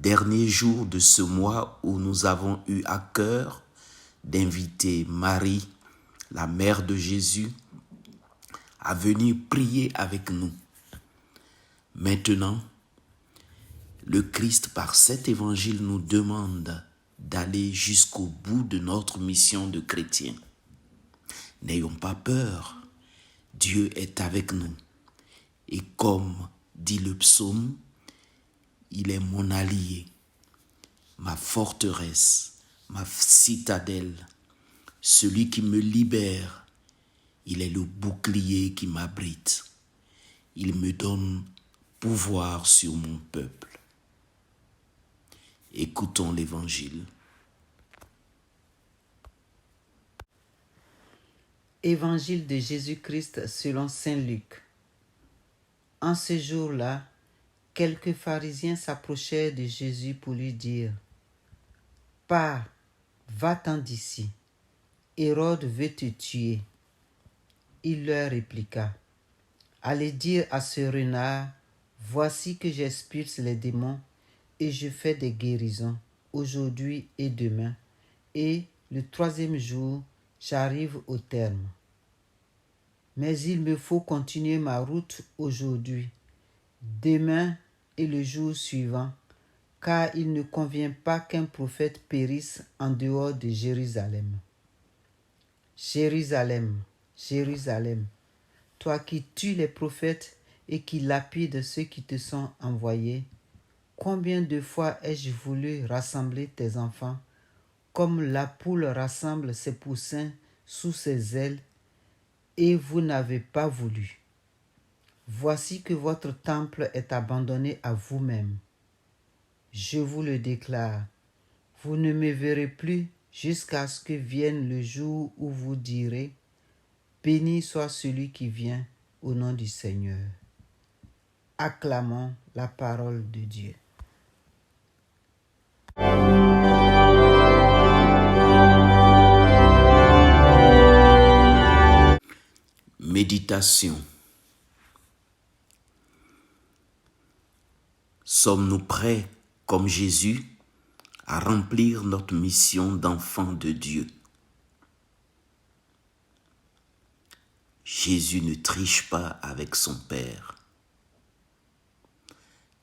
dernier jour de ce mois où nous avons eu à cœur d'inviter Marie, la mère de Jésus, à venir prier avec nous. Maintenant, le Christ, par cet évangile, nous demande d'aller jusqu'au bout de notre mission de chrétien. N'ayons pas peur, Dieu est avec nous. Et comme dit le psaume, il est mon allié, ma forteresse, ma citadelle, celui qui me libère. Il est le bouclier qui m'abrite. Il me donne pouvoir sur mon peuple. Écoutons l'Évangile. Évangile de Jésus-Christ selon saint Luc. En ce jour-là, quelques pharisiens s'approchèrent de Jésus pour lui dire « Pars, va-t'en d'ici, Hérode veut te tuer. » Il leur répliqua « Allez dire à ce renard, voici que j'expulse les démons et je fais des guérisons aujourd'hui et demain, et le troisième jour, j'arrive au terme. Mais il me faut continuer ma route aujourd'hui, demain et le jour suivant, car il ne convient pas qu'un prophète périsse en dehors de Jérusalem. Jérusalem, Jérusalem, toi qui tues les prophètes et qui lapides ceux qui te sont envoyés, combien de fois ai-je voulu rassembler tes enfants, comme la poule rassemble ses poussins sous ses ailes, et vous n'avez pas voulu. Voici que votre temple est abandonné à vous-même. Je vous le déclare, vous ne me verrez plus jusqu'à ce que vienne le jour où vous direz « Béni soit celui qui vient au nom du Seigneur ». Acclamons la parole de Dieu. Méditation. Sommes-nous prêts, comme Jésus, à remplir notre mission d'enfant de Dieu? Jésus ne triche pas avec son Père.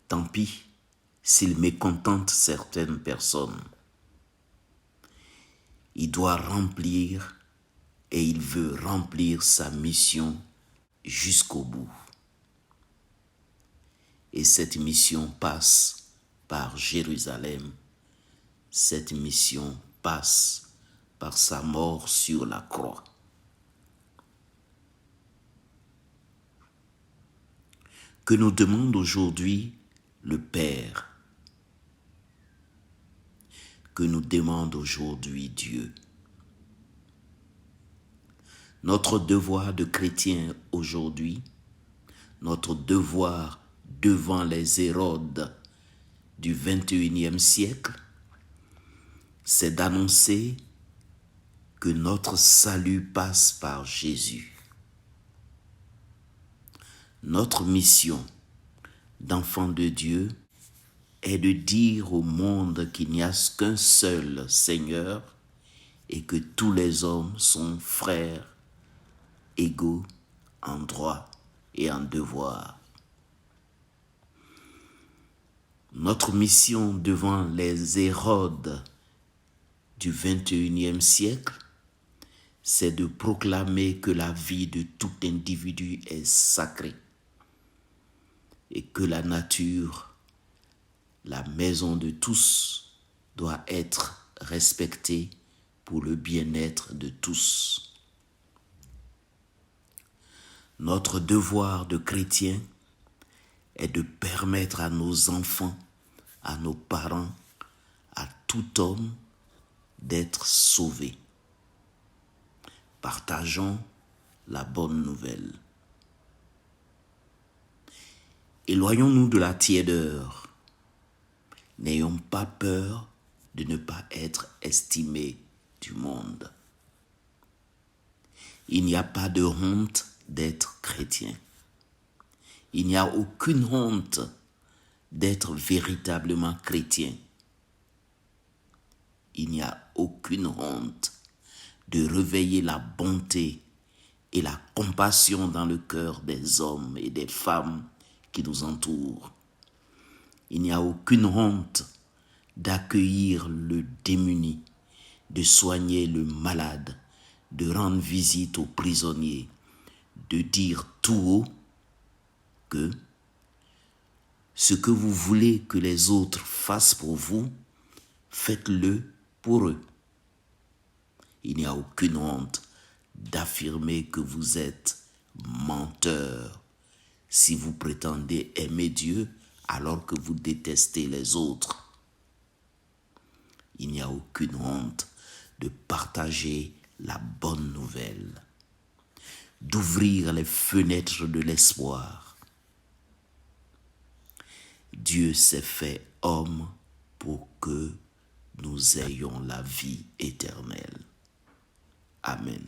Tant pis s'il mécontente certaines personnes. Il doit remplir et il veut remplir sa mission jusqu'au bout. Et cette mission passe par Jérusalem. Cette mission passe par sa mort sur la croix. Que nous demande aujourd'hui le Père? Que nous demande aujourd'hui Dieu? Notre devoir de chrétien aujourd'hui, notre devoir devant les Hérodes du 21e siècle, c'est d'annoncer que notre salut passe par Jésus. Notre mission d'enfant de Dieu est de dire au monde qu'il n'y a qu'un seul Seigneur et que tous les hommes sont frères, égaux en droit et en devoir. Notre mission devant les Hérodes du 21e siècle, c'est de proclamer que la vie de tout individu est sacrée et que la nature, la maison de tous, doit être respectée pour le bien-être de tous. Notre devoir de chrétien est de permettre à nos enfants, à nos parents, à tout homme d'être sauvés. Partageons la bonne nouvelle. Éloignons-nous de la tiédeur. N'ayons pas peur de ne pas être estimés du monde. Il n'y a pas de honte d'être chrétien. Il n'y a aucune honte d'être véritablement chrétien. Il n'y a aucune honte de réveiller la bonté et la compassion dans le cœur des hommes et des femmes qui nous entourent. Il n'y a aucune honte d'accueillir le démuni, de soigner le malade, de rendre visite aux prisonniers, de dire tout haut que ce que vous voulez que les autres fassent pour vous, faites-le pour eux. Il n'y a aucune honte d'affirmer que vous êtes menteur si vous prétendez aimer Dieu alors que vous détestez les autres. Il n'y a aucune honte de partager la bonne nouvelle, d'ouvrir les fenêtres de l'espoir. Dieu s'est fait homme pour que nous ayons la vie éternelle. Amen.